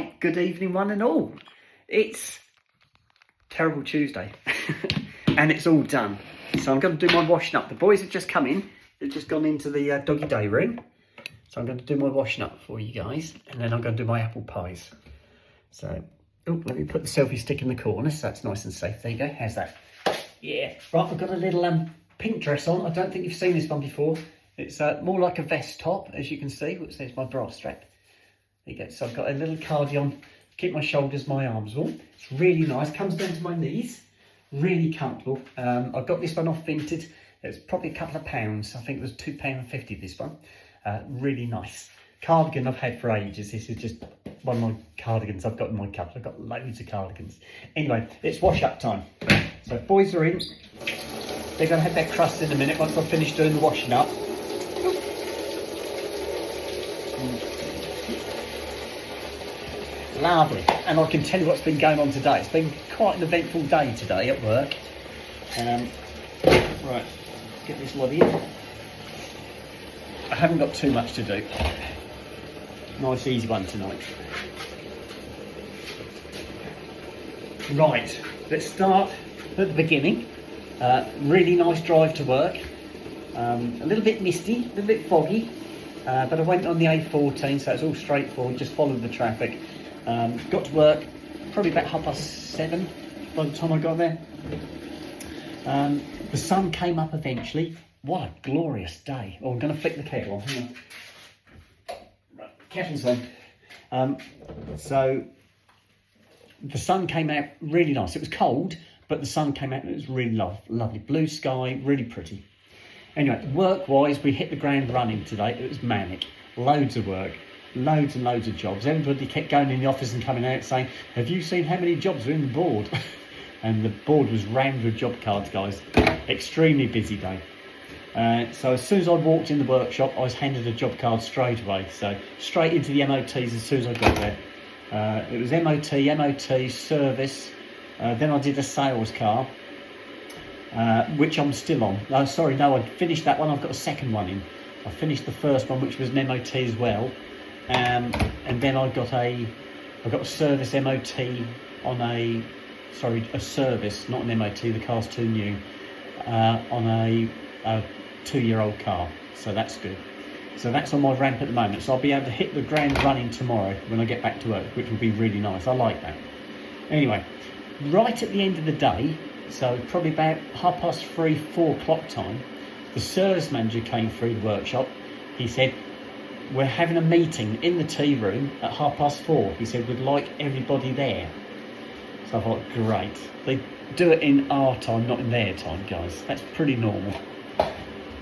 Right, good evening one and all. It's Terrible Tuesday and it's all done. So I'm going to do my washing up. The boys have just come in. They've just gone into the doggy day room. So I'm going to do my washing up for you guys, and then I'm going to do my apple pies. So, oh, let me put the selfie stick in the corner so that's nice and safe. There you go. How's that? Yeah. Right, I've got a little pink dress on. I don't think you've seen this one before. It's more like a vest top, as you can see, which says my bra strap. There you go. So I've got a little cardigan, keep my shoulders, my arms warm. It's really nice, comes down to my knees, really comfortable. I got this one off Vinted. It's probably a couple of pounds. I think it was £2.50 this one. Really nice. Cardigan I've had for ages. This is just one of my cardigans I've got in my cupboard. I've got loads of cardigans. Anyway, it's wash up time. So boys are in. They're going to have their crust in a minute once I've finished doing the washing up. Lovely. And I can tell you what's been going on today. It's been quite an eventful day today at work. Right, get this lot in. I haven't got too much to do. Nice easy one tonight. Right, let's start at the beginning. Really nice drive to work. A little bit misty, a little bit foggy. But I went on the A14, so it's all straightforward, just followed the traffic. Got to work probably about 7:30 by the time I got there. The sun came up eventually. What a glorious day. Oh, I'm going to flick the kettle on. Hang on. Right, kettle's on. So the sun came out really nice. It was cold, but the sun came out and it was really lovely. Blue sky, really pretty. Anyway, work-wise, we hit the ground running today. It was manic. Loads of work. Loads and loads of jobs. Everybody kept going in the office and coming out saying, have you seen how many jobs are in the board? And the board was rammed with job cards, guys. Extremely busy day. So as soon as I walked in the workshop, I was handed a job card straight away. So straight into the MOTs as soon as I got there. It was MOT, service. Then I did a sales car, which I'm still on. No, sorry, no, I finished that one. I've got a second one in. I finished the first one, which was an MOT as well. And then I got a service MOT on a service, not an MOT, the car's too new, on a 2-year-old car, so that's good. So that's on my ramp at the moment, so I'll be able to hit the ground running tomorrow when I get back to work, which will be really nice. I like that. Anyway, right at the end of the day, so probably about 3:30, 4 o'clock time, the service manager came through the workshop. He said, we're having a meeting in the tea room at 4:30. He said, we'd like everybody there. So I thought, great. They do it in our time, not in their time, guys. That's pretty normal.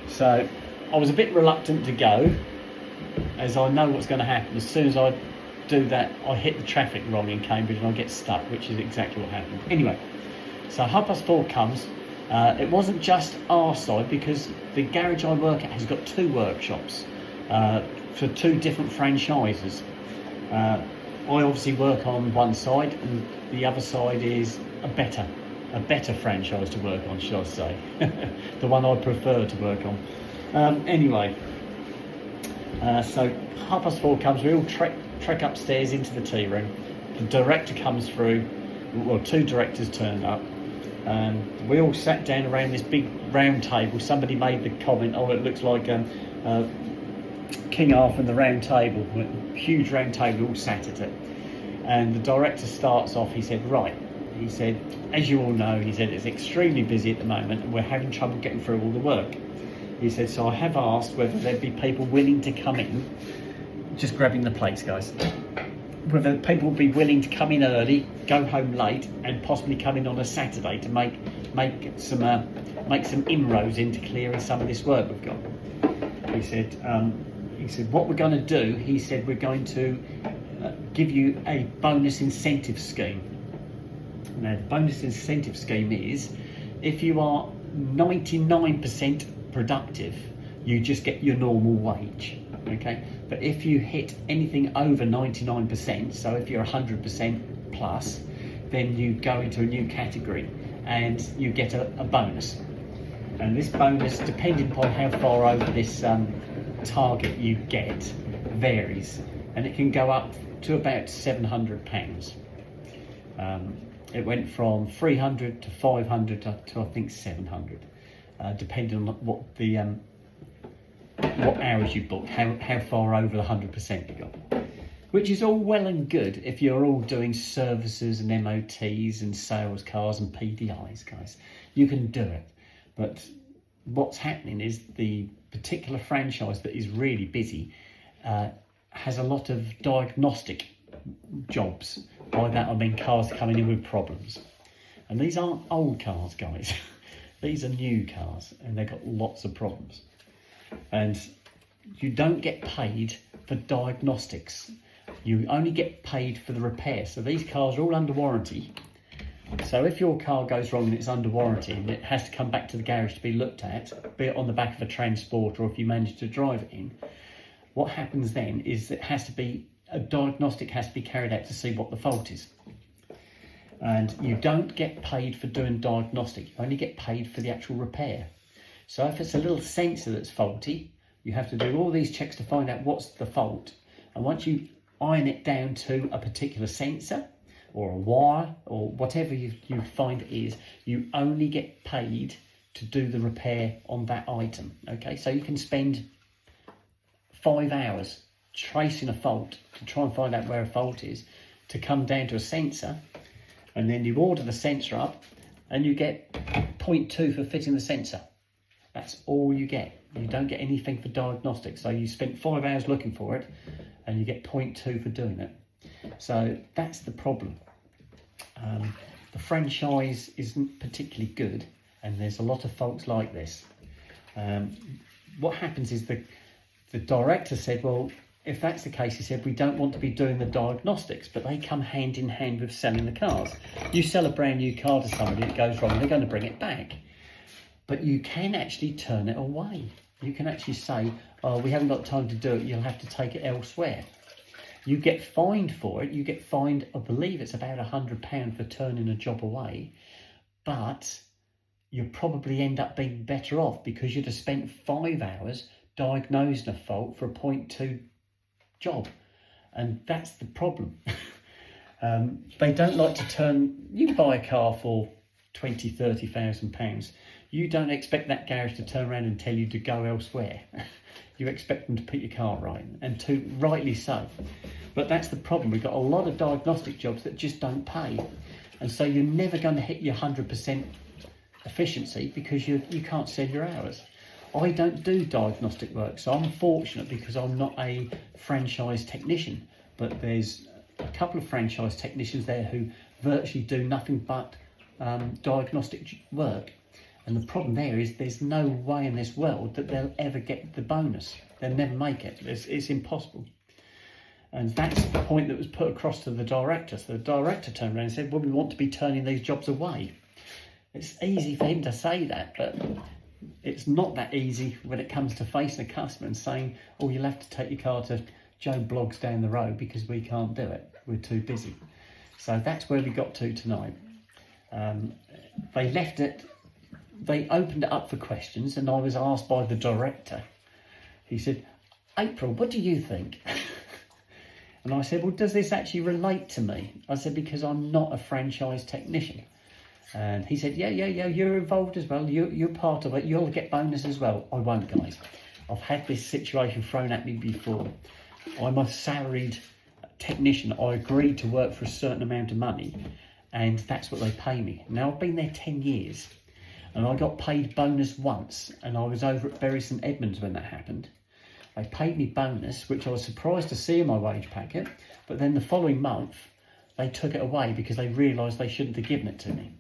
So I was a bit reluctant to go, as I know what's going to happen. As soon as I do that, I hit the traffic wrong in Cambridge and I get stuck, which is exactly what happened. Anyway, so 4:30 comes. It wasn't just our side, because the garage I work at has got 2 workshops for 2 different franchises. I obviously work on one side, and the other side is a better franchise to work on, should I say. The one I prefer to work on. Anyway, so 4:30 comes, we all trek upstairs into the tea room. The director comes through, well, 2 directors turned up. We all sat down around this big round table. Somebody made the comment, oh, it looks like King Arthur and the round table, huge round table, all sat at it. And the director starts off, he said, right, he said, as you all know, he said, it's extremely busy at the moment and we're having trouble getting through all the work. He said, so I have asked whether there'd be people willing to come in, just grabbing the plates, guys, whether people would be willing to come in early, go home late, and possibly come in on a Saturday to make some inroads into clearing some of this work we've got. He said, what we're going to do, he said, we're going to give you a bonus incentive scheme. Now, the bonus incentive scheme is, if you are 99% productive, you just get your normal wage, okay? But if you hit anything over 99%, so if you're 100% plus, then you go into a new category and you get a bonus. And this bonus, depending upon how far over this target you get, varies. And it can go up to about £700. It went from 300 to 500 to I think 700, depending on what hours you booked, how far over the 100% you got. Which is all well and good if you're all doing services and MOTs and sales cars and PDIs, guys. You can do it. But what's happening is the particular franchise that is really busy has a lot of diagnostic jobs. By that I mean cars coming in with problems. And these aren't old cars, guys. These are new cars and they've got lots of problems. And you don't get paid for diagnostics. You only get paid for the repair. So these cars are all under warranty. So if your car goes wrong and it's under warranty and it has to come back to the garage to be looked at, be it on the back of a transport or if you manage to drive it in, what happens then is a diagnostic has to be carried out to see what the fault is. And you don't get paid for doing diagnostic, you only get paid for the actual repair. So if it's a little sensor that's faulty, you have to do all these checks to find out what's the fault. And once you iron it down to a particular sensor or a wire or whatever you find it is, you only get paid to do the repair on that item. Okay, so you can spend 5 hours tracing a fault to try and find out where a fault is, to come down to a sensor, and then you order the sensor up and you get 0.2 for fitting the sensor. That's all you get. You don't get anything for diagnostics. So you spent 5 hours looking for it and you get 0.2 for doing it. So that's the problem. The franchise isn't particularly good and there's a lot of faults like this. What happens is the director said, well, if that's the case, he said, we don't want to be doing the diagnostics, but they come hand in hand with selling the cars. You sell a brand new car to somebody, it goes wrong, they're going to bring it back. But you can actually turn it away. You can actually say, oh, we haven't got time to do it, you'll have to take it elsewhere. You get fined for it. You get fined, I believe it's about £100 for turning a job away. But you probably end up being better off because you'd have spent 5 hours diagnosing a fault for a 0.2 job. And that's the problem. They don't like to turn, you buy a car for 20, 30,000 pounds. You don't expect that garage to turn around and tell you to go elsewhere. You expect them to put your car right, and rightly so. But that's the problem. We've got a lot of diagnostic jobs that just don't pay. And so you're never going to hit your 100% efficiency because you can't sell your hours. I don't do diagnostic work, so I'm fortunate because I'm not a franchise technician. But there's a couple of franchise technicians there who virtually do nothing but diagnostic work. And the problem there is there's no way in this world that they'll ever get the bonus. They'll never make it. It's impossible. And that's the point that was put across to the director. So the director turned around and said, well, we want to be turning these jobs away. It's easy for him to say that, but it's not that easy when it comes to facing a customer and saying, oh, you'll have to take your car to Joe Bloggs down the road because we can't do it. We're too busy. So that's where we got to tonight. They left it. They opened it up for questions and I was asked by the director. He said, April, what do you think? And I said, well, does this actually relate to me? I said, because I'm not a franchise technician. And he said, yeah, you're involved as well. You're part of it. You'll get bonus as well. I won't, guys. I've had this situation thrown at me before. I'm a salaried technician. I agreed to work for a certain amount of money and that's what they pay me. Now, I've been there 10 years. And I got paid bonus once, and I was over at Bury St Edmunds when that happened. They paid me bonus, which I was surprised to see in my wage packet, but then the following month, they took it away because they realised they shouldn't have given it to me.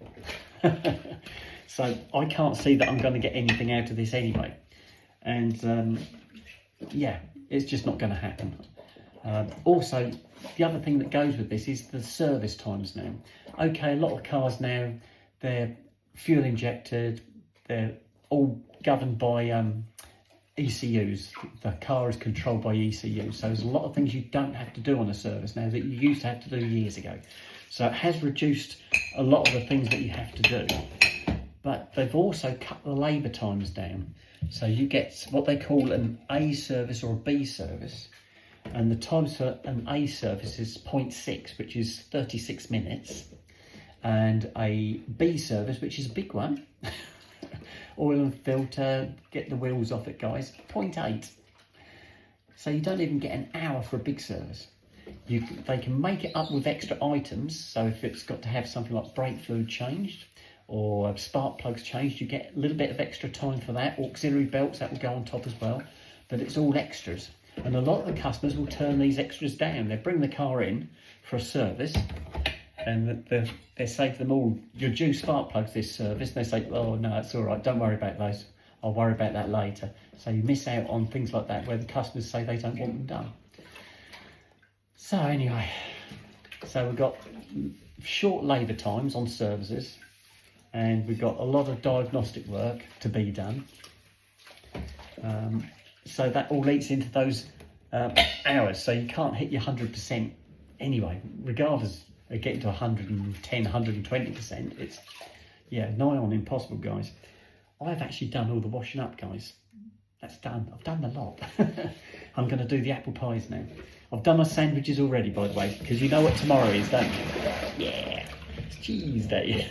So I can't see that I'm going to get anything out of this anyway. And yeah, it's just not going to happen. Also, the other thing that goes with this is the service times now. Okay, a lot of cars now, they're fuel injected, they're all governed by ECUs. The car is controlled by ECUs, so there's a lot of things you don't have to do on a service now that you used to have to do years ago. So it has reduced a lot of the things that you have to do, but they've also cut the labour times down. So you get what they call an A service or a B service, and the times for an A service is 0.6, which is 36 minutes, and a B service, which is a big one, oil and filter, get the wheels off it, guys, 0.8. So you don't even get an hour for a big service. They can make it up with extra items. So if it's got to have something like brake fluid changed or spark plugs changed, you get a little bit of extra time for that. Auxiliary belts, that will go on top as well. But it's all extras. And a lot of the customers will turn these extras down. They bring the car in for a service and they say to them all, you're due spark plugs this service. And they say, oh no, it's all right, don't worry about those. I'll worry about that later. So you miss out on things like that where the customers say they don't want them done. So anyway, so we've got short labour times on services, and we've got a lot of diagnostic work to be done. So that all leads into those hours. So you can't hit your 100% anyway, regardless of getting to 110, 120%. It's, yeah, nigh on impossible, guys. I've actually done all the washing up, guys. That's done. I've done the lot. I'm going to do the apple pies now. I've done my sandwiches already, by the way, because you know what tomorrow is, don't you? Yeah, it's cheese day.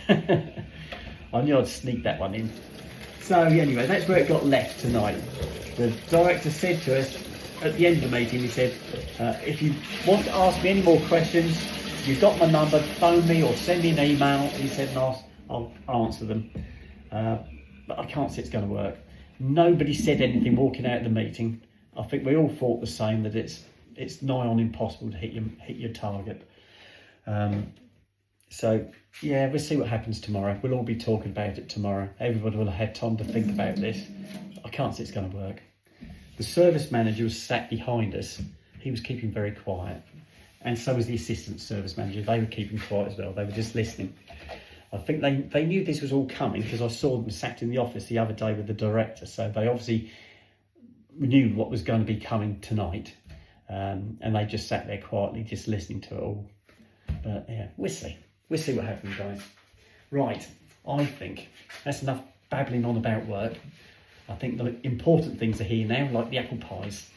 I knew I'd sneak that one in. So anyway, that's where it got left tonight. The director said to us at the end of the meeting, he said, if you want to ask me any more questions, you've got my number, phone me or send me an email. He said, and I'll answer them. But I can't see it's going to work. Nobody said anything walking out of the meeting. I think we all thought the same, that it's nigh on impossible to hit your target. So yeah, we'll see what happens tomorrow. We'll all be talking about it tomorrow. Everybody will have had time to think about this. I can't see it's going to work. The service manager was sat behind us. He was keeping very quiet, and so was the assistant service manager. They were keeping quiet as well. They were just listening. I think they knew this was all coming because I saw them sat in the office the other day with the director. So they obviously knew what was going to be coming tonight. And they just sat there quietly, just listening to it all. But yeah, we'll see. We'll see what happens, guys. Right, I think that's enough babbling on about work. I think the important things are here now, like the apple pies.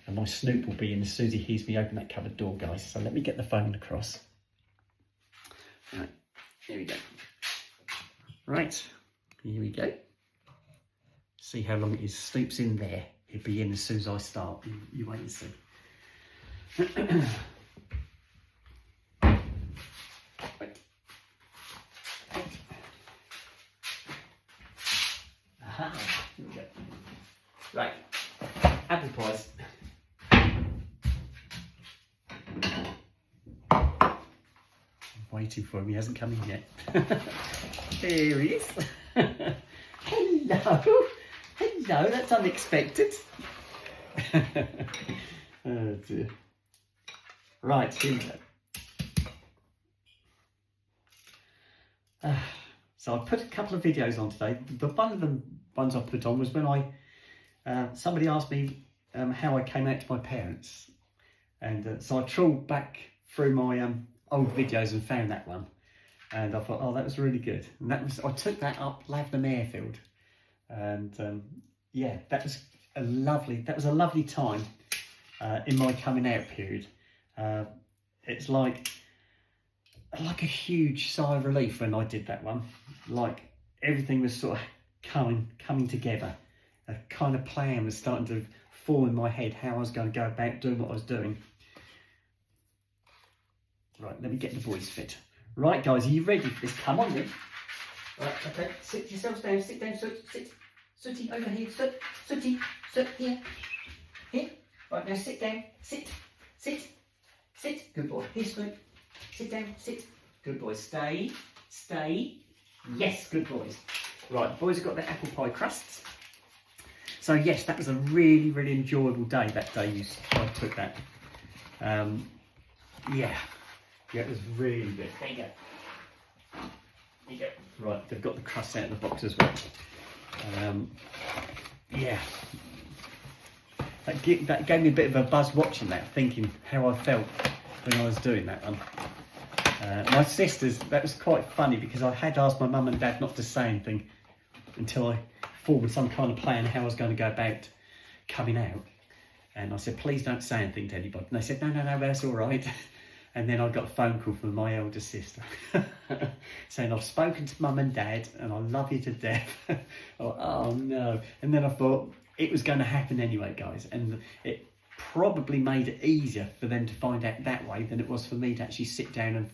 And my Snoop will be in as soon as he hears me open that cupboard door, guys. So let me get the phone across. Right. Here we go. Right, here we go. See how long it is. Snoop's in there. He'll be in as soon as I start. You wait and see. Right. Aha, here we go. Right, apple pies. Waiting for him, he hasn't come in yet. There he is. Hello, hello, that's unexpected. Oh dear. Right, here we go. So I put a couple of videos on today. But one of the ones I put on was when somebody asked me how I came out to my parents. And so I trawled back through my old videos and found that one, and I thought, oh, that was really good. And I took that up Lavenham Airfield, and yeah, that was a lovely time in my coming out period. It's like a huge sigh of relief when I did that one. Like everything was sort of coming together. A kind of plan was starting to form in my head how I was going to go about doing what I was doing. Right, let me get the boys fit. Right, guys, are you ready for this? Come on then. Right, okay, sit yourselves down, sit down, sit. Sooty, over here, Sooty, here. Right, now sit down, sit. Good boy, here, Snoop. Sit down, sit. Good boy, stay. Yes, good boys. Right, the boys have got their apple pie crusts. So yes, that was a really, really enjoyable day, that day I took that. Yeah, it was really good. There you go. Right, they've got the crust out of the box as well. Yeah. That gave me a bit of a buzz watching that, thinking how I felt when I was doing that one. My sisters, that was quite funny because I had asked my mum and dad not to say anything until I formed some kind of plan how I was going to go about coming out. And I said, please don't say anything to anybody. And they said, no, that's all right. And then I got a phone call from my elder sister saying, I've spoken to mum and dad and I love you to death. Oh no. And then I thought it was going to happen anyway, guys. And it probably made it easier for them to find out that way than it was for me to actually sit down and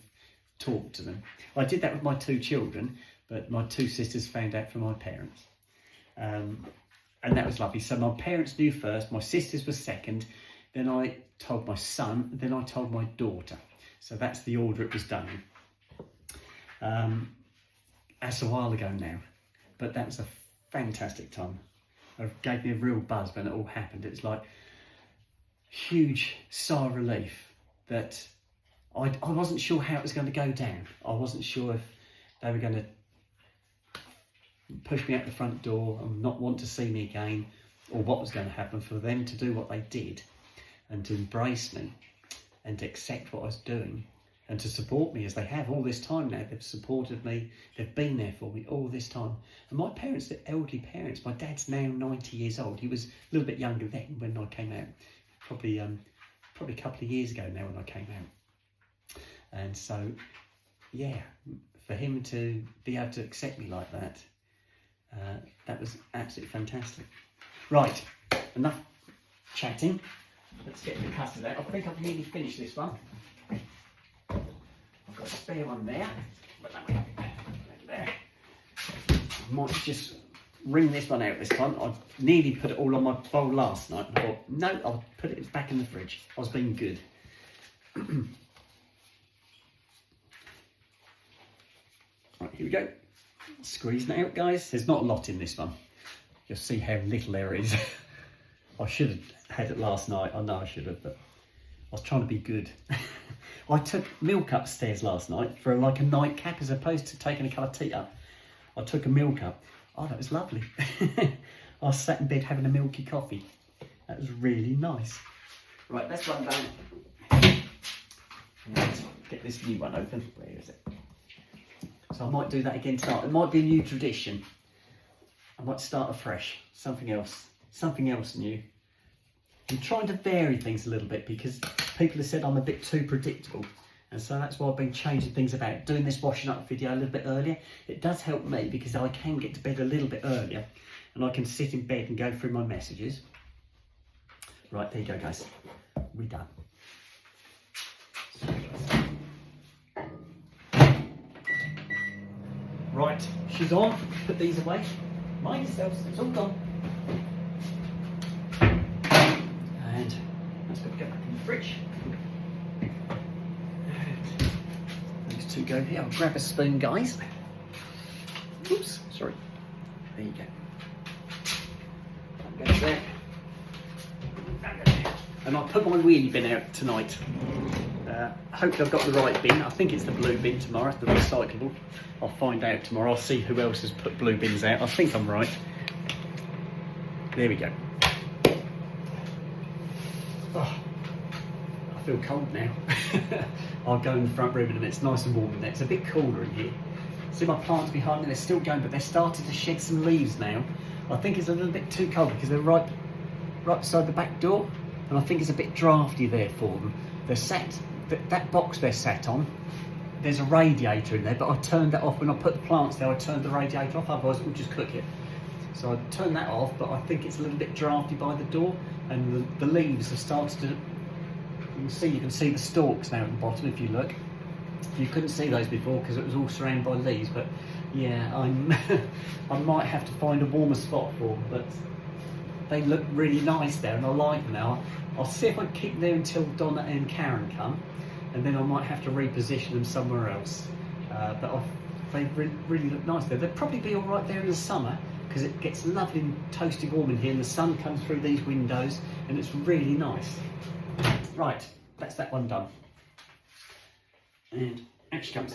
talk to them. I did that with my 2 children, but my 2 sisters found out from my parents. And that was lovely. So my parents knew first, my sisters were second, then I told my son, then I told my daughter. So that's the order it was done in. That's a while ago now, but that was a fantastic time. It gave me a real buzz when it all happened. It's like huge sigh of relief that I wasn't sure how it was going to go down. I wasn't sure if they were going to push me out the front door and not want to see me again, or what was going to happen for them to do what they did and to embrace me and to accept what I was doing and to support me as they have all this time now. They've supported me, they've been there for me all this time. And my parents, they're elderly parents. My dad's now 90 years old. He was a little bit younger then when I came out, probably a couple of years ago now when I came out. And so, yeah, for him to be able to accept me like that, that was absolutely fantastic. Right, enough chatting. Let's get the custard out. I think I've nearly finished this one. I've got a spare one there. But that one there. I might just wring this one out this time. I nearly put it all on my bowl last night. I thought, no, I'll put it back in the fridge. I was being good. Right, here we go. Squeezing it out, guys. There's not a lot in this one. You'll see how little there is. I should have had it last night. I know I should have, but I was trying to be good. I took milk upstairs last night for like a nightcap as opposed to taking a cup of tea up. I took a milk up. Oh, that was lovely. I sat in bed having a milky coffee. That was really nice. Right, that's one done. Let's get this new one open. Where is it? So I might do that again tonight. It might be a new tradition. I might start afresh. Something else new. I'm trying to vary things a little bit because people have said I'm a bit too predictable. And so that's why I've been changing things about. Doing this washing up video a little bit earlier. It does help me because I can get to bed a little bit earlier and I can sit in bed and go through my messages. Right, there you go, guys. We're done. Right, she's on. Put these away. Mind yourselves, it's all gone. And let's go back in the fridge. And those 2 go here. I'll grab a spoon, guys. Oops, sorry. There you go. That goes there. And I'll put my wheelie bin out tonight. Hopefully I've got the right bin. I think it's the blue bin tomorrow, the recyclable. I'll find out tomorrow. I'll see who else has put blue bins out. I think I'm right. There we go. Oh, I feel cold now. I'll go in the front room in a minute. It's nice and warm in there. It's a bit cooler in here. See my plants behind me? They're still going, but they're starting to shed some leaves now. I think it's a little bit too cold because they're right beside the back door, and I think it's a bit drafty there for them. They're sat, that box they're sat on, there's a radiator in there, but I turned that off when I put the plants there. I turned the radiator off, otherwise it would just cook it. So I turned that off, but I think it's a little bit drafty by the door, and the leaves have started to, you can see the stalks now at the bottom if you look. You couldn't see those before because it was all surrounded by leaves, but yeah, I might have to find a warmer spot for them, but they look really nice there and I like them now. I'll see if I can keep them there until Donna and Karen come, and then I might have to reposition them somewhere else. But they really look nice there. They'll probably be all right there in the summer because it gets lovely and toasty warm in here and the sun comes through these windows and it's really nice. Right, that's that one done. And out she comes.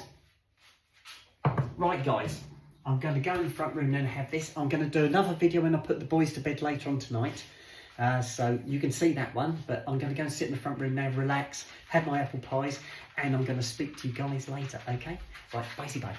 Right guys, I'm going to go in the front room now and have this. I'm going to do another video when I put the boys to bed later on tonight. So you can see that one, but I'm going to go and sit in the front room now, relax, have my apple pies, and I'm going to speak to you guys later, okay? Right, bye-bye.